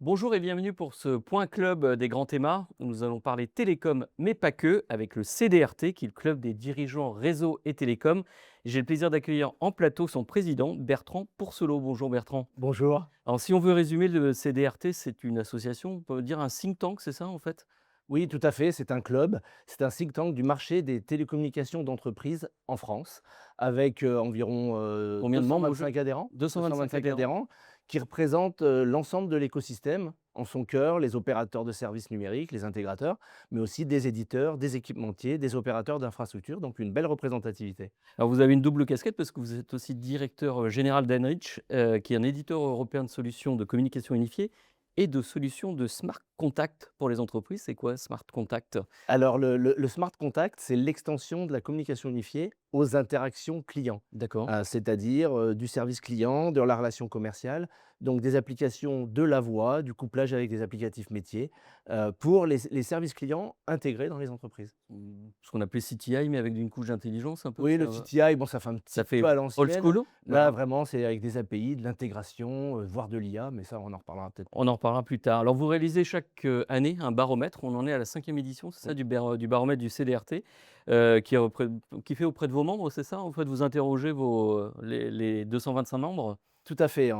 Bonjour et bienvenue pour ce point club des grands thémas. Nous allons parler télécom, mais pas que, avec le CDRT, qui est le club des dirigeants réseau et télécom. J'ai le plaisir d'accueillir en plateau son président, Bertrand Pourcelot. Bonjour Bertrand. Bonjour. Alors si on veut résumer le CDRT, c'est une association, on peut dire un think tank, c'est ça en fait? Oui, tout à fait, c'est un club, c'est un think tank du marché des télécommunications d'entreprise en France, avec environ Combien de membres 225 adhérents, 225 225 adhérents. adhérents, qui représentent l'ensemble de l'écosystème, en son cœur, les opérateurs de services numériques, les intégrateurs, mais aussi des éditeurs, des équipementiers, des opérateurs d'infrastructures, donc une belle représentativité. Alors vous avez une double casquette parce que vous êtes aussi directeur général d'Enrich, qui est un éditeur européen de solutions de communication unifiée et de solutions de smart contact pour les entreprises. C'est quoi Smart Contact? Alors, le smart contact, c'est l'extension de la communication unifiée aux interactions clients. D'accord. C'est-à-dire du service client, de la relation commerciale, donc des applications de la voix, du couplage avec des applicatifs métiers, pour les services clients intégrés dans les entreprises. Ce qu'on appelait CTI, mais avec une couche d'intelligence un peu, Oui, le TTI, bon, ça fait un ça petit fait peu à old l'ancienne. school? Là, Voilà. vraiment, c'est avec des API, de l'intégration, voire de l'IA, mais ça, on en reparlera peut-être plus On en tard. reparlera plus tard. Alors vous réalisez chaque, année un baromètre. On en est à la cinquième édition, c'est ça, Oui. du baromètre du CDRT, qui fait auprès de vos membres, c'est ça? En fait, vous interrogez les 225 membres? Tout à fait.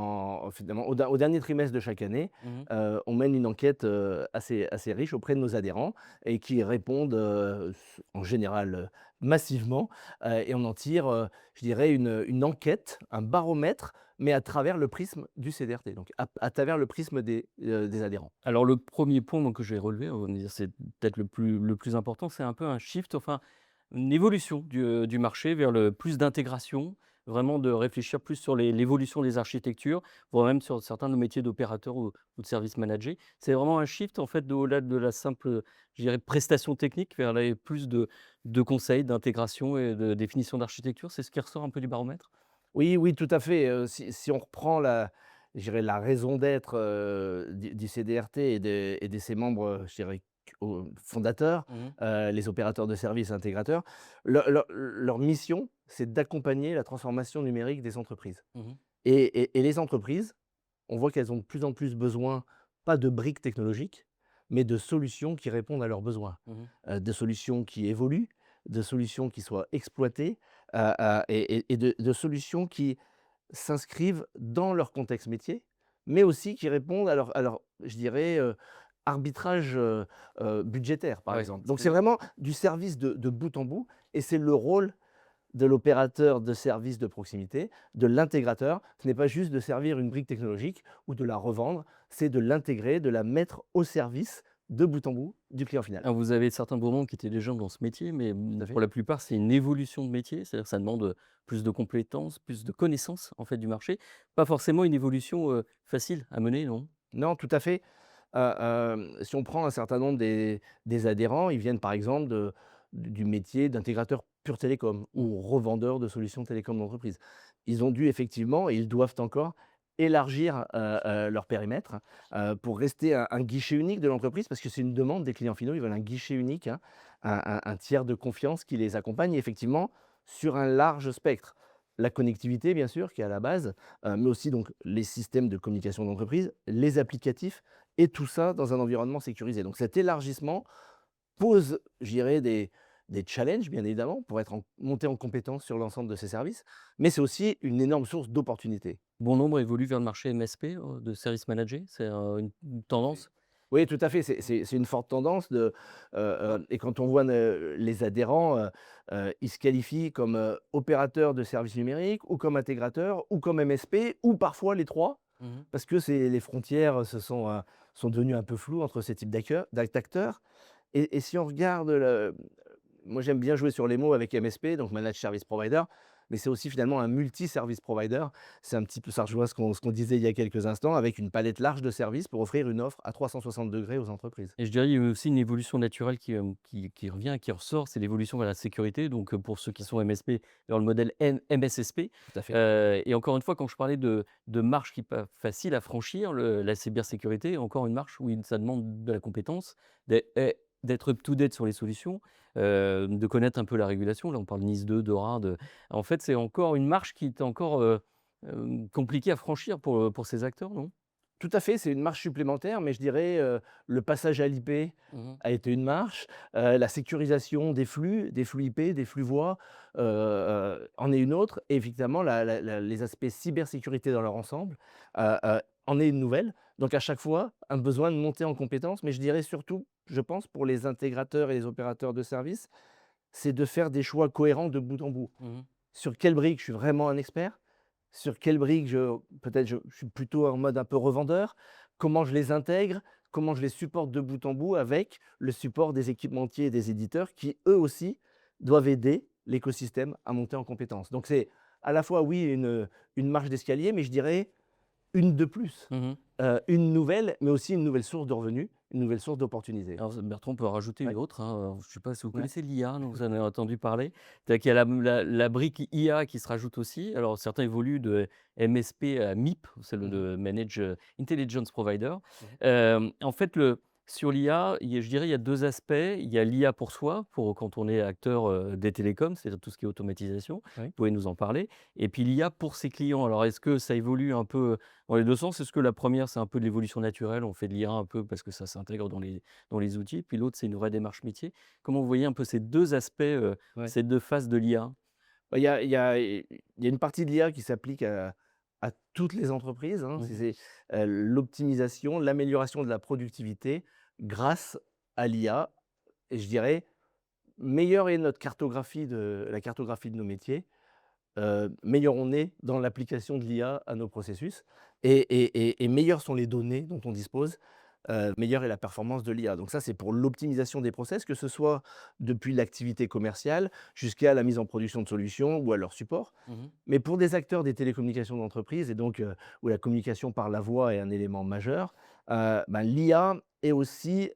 Finalement, au dernier trimestre de chaque année, Mmh. on mène une enquête, assez riche auprès de nos adhérents et qui répondent, en général, massivement, et on en tire, je dirais une enquête, un baromètre, mais à travers le prisme du CDRT, donc à travers le prisme des adhérents. Alors le premier point donc que j'ai relevé, on va dire c'est peut-être le plus important, c'est un peu un shift, enfin une évolution du marché vers le plus d'intégration, vraiment de réfléchir plus sur l'évolution des architectures, voire même sur certains de nos métiers d'opérateur ou de service manager. C'est vraiment un shift en fait au-delà de la simple, je dirais, prestation technique vers plus de conseils, d'intégration et de définition d'architecture. C'est ce qui ressort un peu du baromètre? Oui, oui, tout à fait, si on reprend je dirais la raison d'être, du CDRT et de ses membres, je dirais fondateurs, Mmh. les opérateurs de services intégrateurs, leur mission, c'est d'accompagner la transformation numérique des entreprises Mmh. et les entreprises, on voit qu'elles ont de plus en plus besoin, pas de briques technologiques, mais de solutions qui répondent à leurs besoins. Mmh. De solutions qui évoluent, de solutions qui soient exploitées, et de solutions qui s'inscrivent dans leur contexte métier, mais aussi qui répondent à leur, je dirais, arbitrage, budgétaire, par Ouais, exemple. Donc c'est vraiment du service de bout en bout et c'est le rôle de l'opérateur de service de proximité, de l'intégrateur. Ce n'est pas juste de servir une brique technologique ou de la revendre, c'est de l'intégrer, de la mettre au service, de bout en bout, du client final. Alors vous avez certains de vos membres qui étaient déjà dans ce métier, mais Tout à pour fait. la plupart, c'est une évolution de métier. C'est-à-dire que ça demande, plus de compétences, plus de connaissances, en fait, du marché. Pas forcément une évolution, facile à mener, non? Non, tout à fait. Si on prend un certain nombre des adhérents, ils viennent par exemple du métier d'intégrateur pur télécom Mmh. ou revendeur de solutions télécom d'entreprise. Ils ont dû effectivement et ils doivent encore élargir, leur périmètre, pour rester un guichet unique de l'entreprise parce que c'est une demande des clients finaux. Ils veulent un guichet unique, hein, un tiers de confiance qui les accompagne effectivement sur un large spectre. La connectivité bien sûr qui est à la base, mais aussi donc les systèmes de communication d'entreprise, les applicatifs et tout ça dans un environnement sécurisé. Donc cet élargissement pose, je dirais, des challenges bien évidemment pour monter en compétence sur l'ensemble de ces services, mais c'est aussi une énorme source d'opportunités. Bon nombre évoluent vers le marché MSP, de service manager, c'est, une Tout à fait. tendance? Oui, tout à fait, c'est une forte tendance et quand on voit les adhérents, ils se qualifient comme, opérateurs de services numériques ou comme intégrateurs ou comme MSP ou parfois les 3 Mmh. parce que les frontières sont devenues un peu floues entre ces types d'acteurs et si on regarde moi j'aime bien jouer sur les mots avec MSP, donc Managed Service Provider, mais c'est aussi finalement un multi-service provider. C'est un petit peu ça rejoint ce qu'on disait il y a quelques instants, avec une palette large de services pour offrir une offre à 360 degrés aux entreprises. Et je dirais, il y a aussi une évolution naturelle qui revient, qui ressort, c'est l'évolution vers la sécurité. Donc, pour ceux qui sont MSP, vers le modèle MSSP. Tout à fait. Et encore une fois, quand je parlais de marche qui n'est pas facile à franchir, la cybersécurité, encore une marche où ça demande de la compétence, d'être up to date sur les solutions, de connaître un peu la régulation. Là, on parle NIS 2, DORA. En fait, c'est encore une marche qui est encore compliquée à franchir pour ces acteurs, non? Tout à fait, c'est une marche supplémentaire, mais je dirais, le passage à l'IP Mmh. a été une marche, la sécurisation des flux IP, des flux voix, en est une autre et évidemment les aspects cybersécurité dans leur ensemble, en est une nouvelle. Donc à chaque fois, un besoin de monter en compétences, mais je dirais surtout, je pense pour les intégrateurs et les opérateurs de services, c'est de faire des choix cohérents de bout en bout. Mmh. Sur quelle brique je suis vraiment un expert? Sur quelle brique je suis plutôt en mode un peu revendeur? Comment je les intègre? Comment je les supporte de bout en bout avec le support des équipementiers et des éditeurs qui, eux aussi, doivent aider l'écosystème à monter en compétences. Donc c'est à la fois, oui, une marche d'escalier, mais je dirais une de plus. Mmh. Une nouvelle, mais aussi une nouvelle source de revenus, une nouvelle source d'opportunités. Alors Bertrand, on peut en rajouter une Ouais, autre, hein, alors je ne sais pas si vous ouais. connaissez l'IA, donc vous en avez entendu parler? C'est-à-dire qu'il y a la brique IA qui se rajoute aussi. Alors certains évoluent de MSP à MIP, c'est Mmh mh. le Managed Intelligence Provider. Mmh. En fait, sur l'IA, je dirais il y a 2 aspects. Il y a l'IA pour soi, pour quand on est acteur, des télécoms, c'est-à-dire tout ce qui est automatisation. Vous Oui. pouvez nous en parler? Et puis l'IA pour ses clients. Alors est-ce que ça évolue un peu dans les 2 sens? Est-ce que la première, c'est un peu de l'évolution naturelle, on fait de l'IA un peu parce que ça s'intègre dans les outils, puis l'autre, c'est une vraie démarche métier. Comment vous voyez un peu ces 2 aspects, Ouais. ces 2 faces de l'IA? Bah, il y a une partie de l'IA qui s'applique à toutes les entreprises, hein. Mmh. L'optimisation, l'amélioration de la productivité grâce à l'IA et je dirais, meilleure est notre cartographie de la cartographie de nos métiers, meilleur on est dans l'application de l'IA à nos processus et meilleures sont les données dont on dispose, meilleure est la performance de l'IA. Donc ça, c'est pour l'optimisation des process, que ce soit depuis l'activité commerciale jusqu'à la mise en production de solutions ou à leur support. Mmh. Mais pour des acteurs des télécommunications d'entreprise et donc où la communication par la voix est un élément majeur, l'IA est aussi,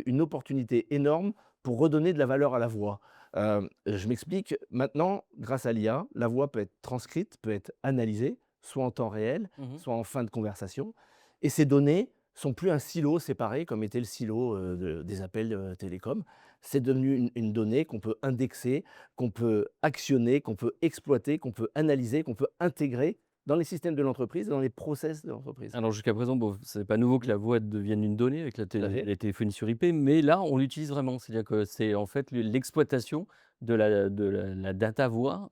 une opportunité énorme pour redonner de la valeur à la voix. Je m'explique, maintenant, grâce à l'IA, la voix peut être transcrite, peut être analysée, soit en temps réel, Mmh. soit en fin de conversation et ces données sont plus un silo séparé comme était le silo, des appels, télécoms. C'est devenu une donnée qu'on peut indexer, qu'on peut actionner, qu'on peut exploiter, qu'on peut analyser, qu'on peut intégrer dans les systèmes de l'entreprise et dans les process de l'entreprise. Alors jusqu'à présent, bon, c'est pas nouveau que Mmh. la voix devienne une donnée avec Tout à fait. la téléphonie sur IP, mais là, on l'utilise vraiment. C'est-à-dire que c'est en fait l'exploitation de la data voix,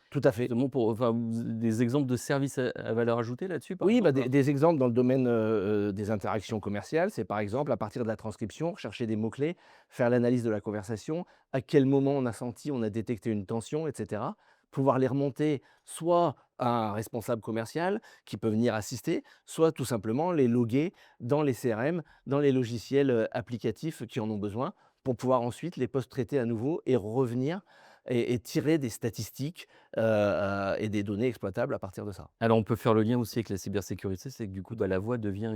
Tout à fait. justement pour enfin, des exemples de services à valeur ajoutée là-dessus, par Oui, exemple? des exemples dans le domaine, des interactions commerciales, c'est par exemple à partir de la transcription, rechercher des mots-clés, faire l'analyse de la conversation, à quel moment on a détecté une tension et cetera. Pouvoir les remonter soit à un responsable commercial qui peut venir assister, soit tout simplement les loguer dans les CRM, dans les logiciels, applicatifs qui en ont besoin, pour pouvoir ensuite les post-traiter à nouveau et revenir et tirer des statistiques, et des données exploitables à partir de ça. Alors, on peut faire le lien aussi avec la cybersécurité, c'est que du coup, bah, la voix devient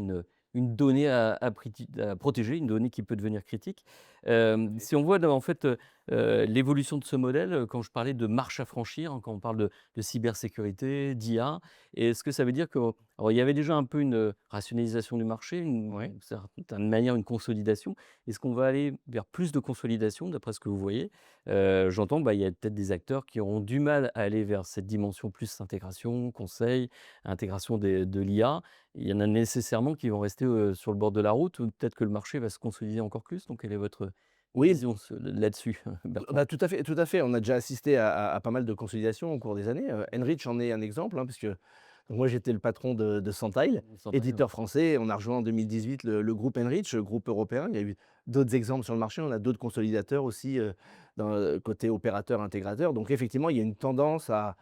une donnée à protéger, une donnée qui peut devenir critique. Si on voit dans en fait, l'évolution de ce modèle, quand je parlais de marche à franchir, hein, quand on parle de cybersécurité, d'IA, est-ce que ça veut dire que alors il y avait déjà un peu une, rationalisation du marché, Ouais. d'une certaine manière une consolidation. Est-ce qu'on va aller vers plus de consolidation d'après ce que vous voyez? J'entends, bah, il y a peut-être des acteurs qui auront du mal à aller vers cette dimension plus intégration, conseil, intégration de l'IA. Il y en a nécessairement qui vont rester, sur le bord de la route ou peut-être que le marché va se consolider encore plus. Donc quelle est votre Oui, vision là-dessus, Bertrand? bah, tout à fait, tout à fait. On a déjà assisté à pas mal de consolidations au cours des années. Enrich en est un exemple, hein, puisque moi j'étais le patron de Sentail, Instantanément. éditeur français. On a rejoint en 2018 le groupe Enrich, le groupe européen. Il y a eu d'autres exemples sur le marché. On a d'autres consolidateurs aussi côté opérateur, intégrateur. Donc effectivement, il y a une tendance à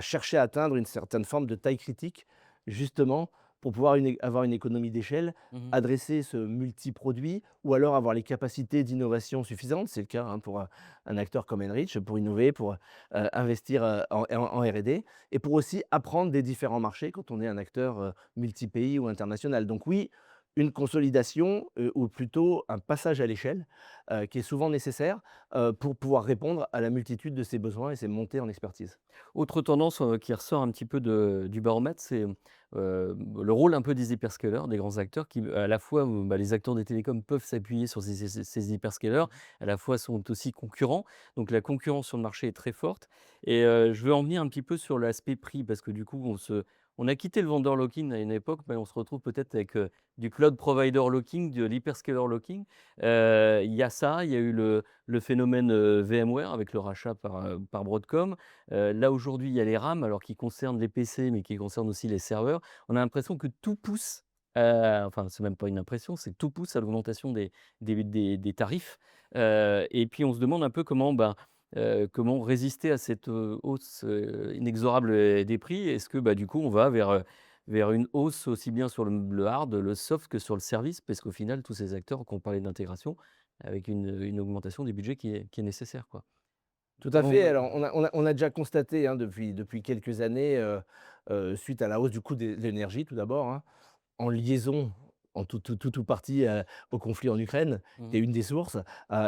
chercher à atteindre une certaine forme de taille critique, justement pour pouvoir avoir une économie d'échelle, Mmh. adresser ce multi-produit ou alors avoir les capacités d'innovation suffisantes. C'est le cas, hein, pour un acteur comme Enrich, pour innover, pour investir en R&D et pour aussi apprendre des différents marchés quand on est un acteur multi-pays ou international. Donc oui, une consolidation ou plutôt un passage à l'échelle qui est souvent nécessaire, pour pouvoir répondre à la multitude de ces besoins et ces montées en expertise. Autre tendance, qui ressort un petit peu du baromètre, c'est, le rôle un peu des hyperscalers, des grands acteurs qui, à la fois, les acteurs des télécoms peuvent s'appuyer sur ces hyperscalers, à la fois sont aussi concurrents. Donc la concurrence sur le marché est très forte et je veux en venir un petit peu sur l'aspect prix parce que du coup on a quitté le vendor locking à une époque, mais on se retrouve peut-être avec, du cloud provider locking, de l'hyperscaler locking. Il y a ça, il y a eu le phénomène, VMware avec le rachat par Broadcom. Là, aujourd'hui, il y a les RAM, alors qui concernent les PC, mais qui concernent aussi les serveurs. On a l'impression que tout pousse, enfin, c'est même pas une impression, c'est que tout pousse à l'augmentation des tarifs. Et puis, on se demande un peu comment résister à cette, hausse, inexorable, des prix? Est-ce que, du coup, on va vers une hausse aussi bien sur le hard, le soft que sur le service? Parce qu'au final, tous ces acteurs qui ont parlé d'intégration, avec une augmentation des budgets qui est nécessaire, quoi. Tout à Comment fait. vous Alors on a déjà constaté, hein, depuis quelques années, suite à la hausse du coût de l'énergie tout d'abord, hein, en liaison, en tout partie, au conflit en Ukraine, mmh qui est une des sources,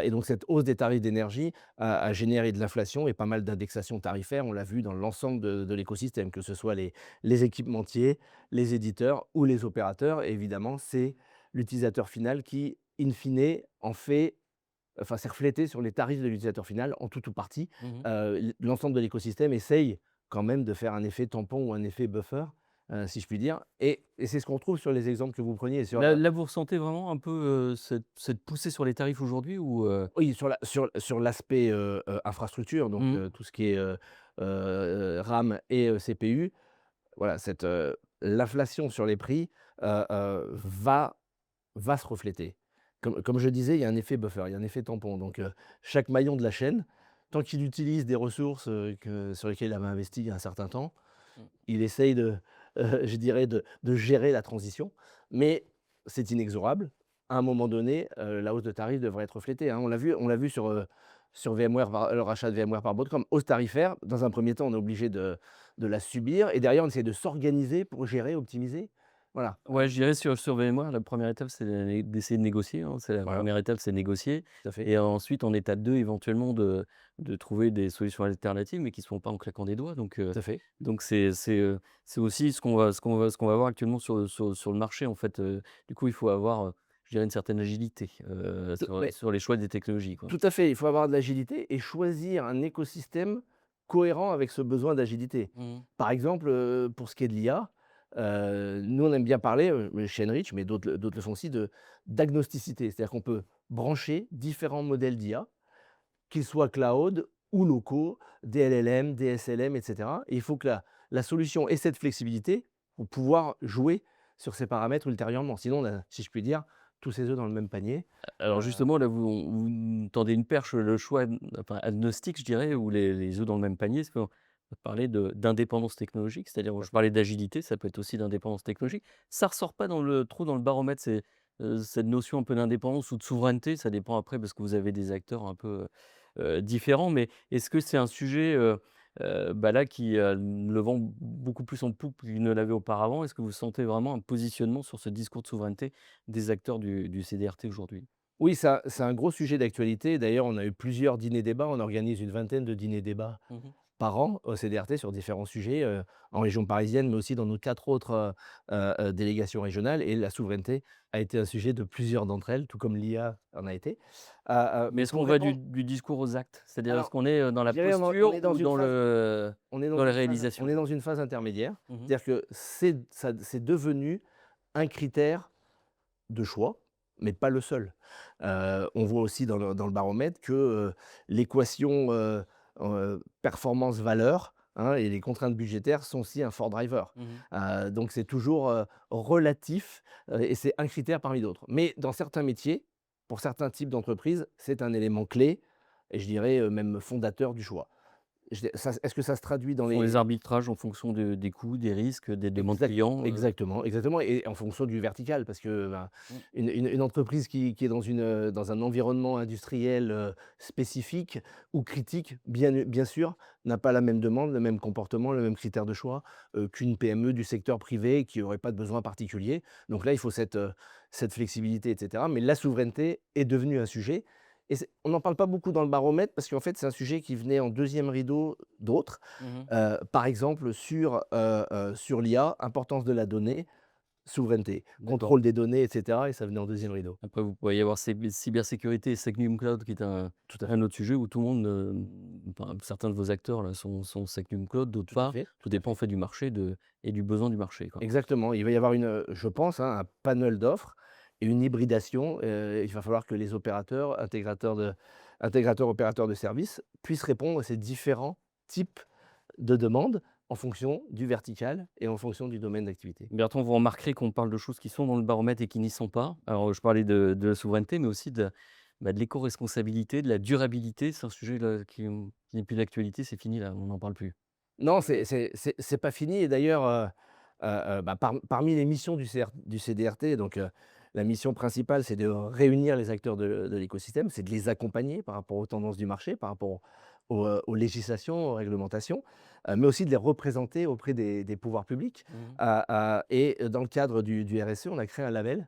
et donc cette hausse des tarifs d'énergie a généré de l'inflation et pas mal d'indexations tarifaires. On l'a vu dans l'ensemble de l'écosystème, que ce soit les équipementiers, les éditeurs ou les opérateurs. Et évidemment, c'est l'utilisateur final qui, in fine, en fait enfin, c'est reflété sur les tarifs de l'utilisateur final en tout ou partie. Mmh. L'ensemble de l'écosystème essaye quand même de faire un effet tampon ou un effet buffer, si je puis dire, et c'est ce qu'on retrouve sur les exemples que vous preniez sur, Là, vous ressentez vraiment un peu, cette poussée sur les tarifs aujourd'hui ou oui, sur l'aspect, infrastructure, donc Mmh. tout ce qui est, RAM et CPU. Voilà, l'inflation sur les prix, va se refléter. Comme je disais, il y a un effet buffer, il y a un effet tampon. Donc, chaque maillon de la chaîne, tant qu'il utilise des ressources, sur lesquelles il avait investi il y a un certain temps, Mmh. il essaye je dirais de gérer la transition. Mais c'est inexorable. À un moment donné, la hausse de tarif devrait être reflétée, hein. On l'a vu sur VMware, le rachat de VMware par Broadcom. Hausse tarifaire, dans un premier temps, on est obligé de la subir et derrière, on essaie de s'organiser pour gérer, optimiser. Voilà, Ouais, je dirais sur VMware, la première étape, c'est d'essayer de négocier, hein. C'est la voilà, première étape, c'est négocier tout à fait. et ensuite en étape 2 éventuellement de trouver des solutions alternatives, mais qui ne se font pas en claquant des doigts Tout à fait. donc c'est aussi ce qu'on va voir actuellement sur le marché, en fait, du coup, il faut avoir, je dirais une certaine agilité, sur Mais sur les choix des technologies, quoi. tout à fait, il faut avoir de l'agilité et choisir un écosystème cohérent avec ce besoin d'agilité. Mmh. Par exemple, pour ce qui est de l'IA, nous on aime bien parler, chez Enrich, mais d'autres le font aussi, de d'agnosticité. C'est-à-dire qu'on peut brancher différents modèles d'IA, qu'ils soient cloud ou locaux, des LLM, des SLM, et cetera. Et il faut que la solution ait cette flexibilité pour pouvoir jouer sur ces paramètres ultérieurement. Sinon on a, si je puis dire, tous ses œufs dans le même panier. Alors Heu justement, là, vous tendez une perche, le choix enfin agnostique, je dirais, ou les œufs dans le même panier. Parce qu'on va parler d'indépendance technologique, c'est-à-dire, je parlais d'agilité, ça peut être aussi d'indépendance technologique. Ça ressort pas trop dans le baromètre, cette notion un peu d'indépendance ou de souveraineté, ça dépend après parce que vous avez des acteurs un peu, différents. Mais est-ce que c'est un sujet, là, qui, le vent beaucoup plus en poupe qu'il ne l'avait auparavant? Est-ce que vous sentez vraiment un positionnement sur ce discours de souveraineté des acteurs du CDRT aujourd'hui? Oui, ça c'est un gros sujet d'actualité. D'ailleurs, on a eu plusieurs dîners-débats. On organise une vingtaine de dîners-débats Mmh. par an au CDRT sur différents sujets, en région parisienne, mais aussi dans nos 4 autres, délégations régionales, et la souveraineté a été un sujet de plusieurs d'entre elles, tout comme l'IA en a été. Mais Mais est-ce pour qu'on va du répondre du discours aux actes? C'est-à-dire, est-ce alors, qu'on est, dans je la dirais on posture est dans ou une dans phase le on est dans dans la une phase on réalisation? est dans une phase intermédiaire. Mmh. C'est-à-dire que c'est devenu un critère de choix, mais pas le seul. On voit aussi dans le baromètre que, l'équation, performance-valeur, hein, et les contraintes budgétaires sont aussi un fort driver. Mmh. Donc c'est toujours, relatif, et c'est un critère parmi d'autres. Mais dans certains métiers, pour certains types d'entreprises, c'est un élément clé et je dirais, même fondateur du choix. Est-ce que ça se traduit dans Font les les arbitrages en fonction des coûts, des risques, des demandes Exact clients, exactement, et en fonction du vertical parce que, ben, Mmh. une entreprise qui est dans un environnement industriel, spécifique ou critique, bien sûr, n'a pas la même demande, le même comportement, le même critère de choix, qu'une PME du secteur privé qui aurait pas de besoin particulier. Donc là, il faut cette flexibilité, et cetera. Mais la souveraineté est devenue un sujet Et on n'en parle pas beaucoup dans le baromètre parce qu'en fait, c'est un sujet qui venait en deuxième rideau d'autres. Mmh. Par exemple, sur l'IA, importance de la donnée, souveraineté, D'accord. contrôle des données, et cetera, et ça venait en deuxième rideau. Après, vous pourriez y avoir cybersécurité et SecNumCloud qui est Tout à un fait, autre sujet où tout le monde, enfin, certains de vos acteurs là sont SecNumCloud, d'autres tout à pas. fait, Tout tout à dépend en fait. fait du marché et du besoin du marché, quoi. Exactement, il va y avoir je pense, hein, un panel d'offres et une hybridation. Il va falloir que les opérateurs, intégrateurs, opérateurs de services puissent répondre à ces différents types de demandes en fonction du vertical et en fonction du domaine d'activité. Bertrand, vous remarquerez qu'on parle de choses qui sont dans le baromètre et qui n'y sont pas. Alors, je parlais de la souveraineté, mais aussi de l'éco-responsabilité, de la durabilité. C'est un sujet là, qui n'est plus d'actualité, c'est fini là, on n'en parle plus. Non, c'est pas fini, et d'ailleurs, bah, parmi les missions du CDRT, donc la mission principale, c'est de réunir les acteurs de l'écosystème, c'est de les accompagner par rapport aux tendances du marché, par rapport aux législations, aux réglementations, mais aussi de les représenter auprès des pouvoirs publics. Mmh. Et dans le cadre du RSE, on a créé un label,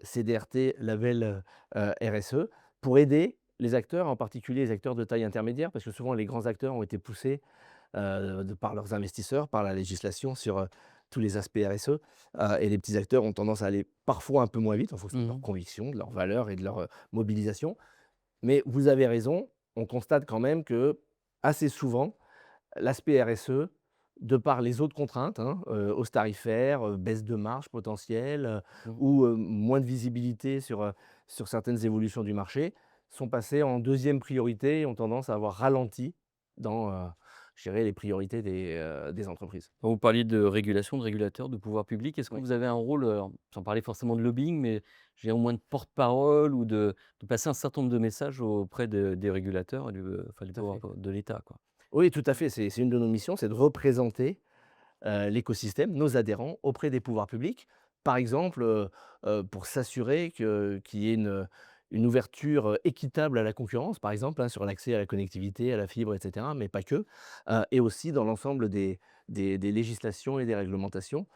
CDRT label, RSE, pour aider les acteurs, en particulier les acteurs de taille intermédiaire, parce que souvent les grands acteurs ont été poussés de par leurs investisseurs, par la législation sur, tous les aspects RSE, et les petits acteurs ont tendance à aller parfois un peu moins vite en fonction de leurs Mmh. convictions, de leurs valeurs et de leur, mobilisation. Mais vous avez raison, on constate quand même que assez souvent, l'aspect RSE, de par les autres contraintes, hein, hausse tarifaire, baisse de marge potentielle, Mmh. ou, moins de visibilité sur certaines évolutions du marché, sont passés en deuxième priorité et ont tendance à avoir ralenti dans, je dirais les priorités des entreprises. Quand vous parliez de régulation, de régulateur, de pouvoir public, est-ce que Oui. vous avez un rôle, sans parler forcément de lobbying, mais j'ai au moins de porte-parole ou de passer un certain nombre de messages auprès des régulateurs et enfin, du Tout à pouvoir fait. de l'État, quoi? Oui, tout à fait, c'est une de nos missions, c'est de représenter, l'écosystème, nos adhérents auprès des pouvoirs publics. Par exemple, pour s'assurer qu'il y ait une ouverture, équitable à la concurrence, par exemple, hein, sur l'accès à la connectivité, à la fibre, et cetera, mais pas que, et aussi dans l'ensemble des législations et des réglementations.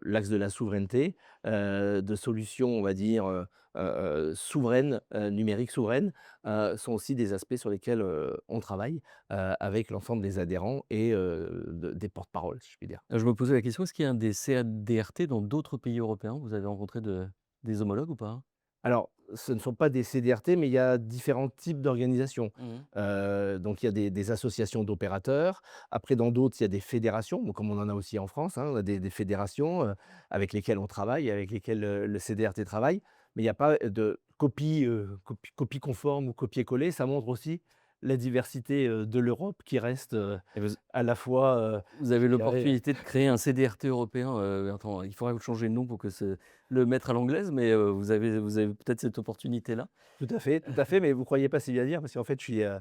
L'axe de la souveraineté, de solutions, on va dire, souveraines, numériques souveraines, sont aussi des aspects sur lesquels, on travaille, avec l'ensemble des adhérents et des porte-parole, si je puis dire. Je me posais la question, est-ce qu'il y a un des CADRT dans d'autres pays européens? Vous avez rencontré des homologues ou pas? Alors, ce ne sont pas des CDRT, mais il y a différents types d'organisations. Mmh. Donc il y a des associations d'opérateurs. Après, dans d'autres, il y a des fédérations, donc comme on en a aussi en France, hein, on a des fédérations, avec lesquelles on travaille, avec lesquelles le CDRT travaille. Mais il n'y a pas de copie conforme ou copier-coller. Ça montre aussi la diversité, de l'Europe qui reste, Et à la fois, vous avez je dirais. l'opportunité de créer un CDRT européen, Bertrand. Il faudrait que vous changiez de nom pour que le mettre à l'anglaise, mais vous avez peut-être cette opportunité-là? Tout à fait, mais vous croyez pas si bien dire parce qu'en fait, je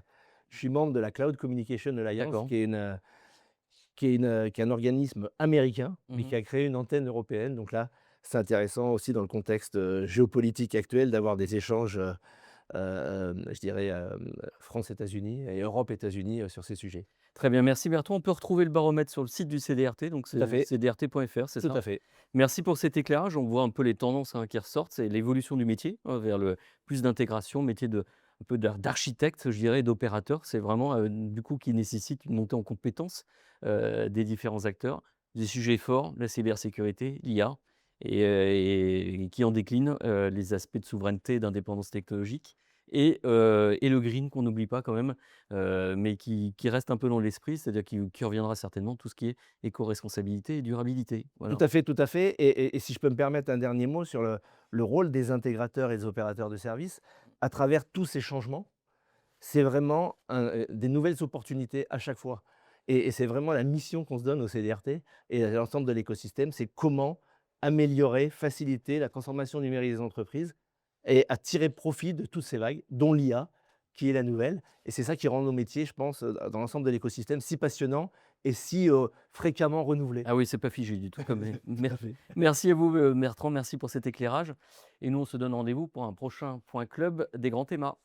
suis membre de la Cloud Communication Alliance D'accord. qui est un organisme américain, mais qui Mmh. a créé une antenne européenne. Donc là, c'est intéressant aussi dans le contexte, géopolitique actuel d'avoir des échanges, je dirais, France-États-Unis et Europe-États-Unis, sur ces sujets. Très bien, merci Bertrand. On peut retrouver le baromètre sur le site du CDRT, donc Tout à c'est fait, cdrt.fr, c'est tout ça? à fait. Merci pour cet éclairage. On voit un peu les tendances, hein, qui ressortent, c'est l'évolution du métier, vers le plus d'intégration, métier un peu d'architecte, je dirais, d'opérateur. C'est vraiment, du coup, qui nécessite une montée en compétences, des différents acteurs. Des sujets forts, la cybersécurité, l'IA et qui en décline, les aspects de souveraineté, d'indépendance technologique et le green qu'on n'oublie pas quand même, mais qui reste un peu dans l'esprit, c'est-à-dire qui reviendra certainement, tout ce qui est éco-responsabilité et durabilité. Tout Voilà. à fait, tout à fait. Et si je peux me permettre un dernier mot sur le rôle des intégrateurs et des opérateurs de services, à travers tous ces changements, c'est vraiment des nouvelles opportunités à chaque fois. Et c'est vraiment la mission qu'on se donne au CDRT et à l'ensemble de l'écosystème, c'est comment améliorer, faciliter la transformation numérique des entreprises et à tirer profit de toutes ces vagues, dont l'IA, qui est la nouvelle. Et c'est ça qui rend nos métiers, je pense, dans l'ensemble de l'écosystème, si passionnants et si fréquemment renouvelés. Ah oui, c'est pas figé du tout comme Tout à fait. merci à vous, Bertrand, merci pour cet éclairage et nous, on se donne rendez-vous pour un prochain point club des grands thémas.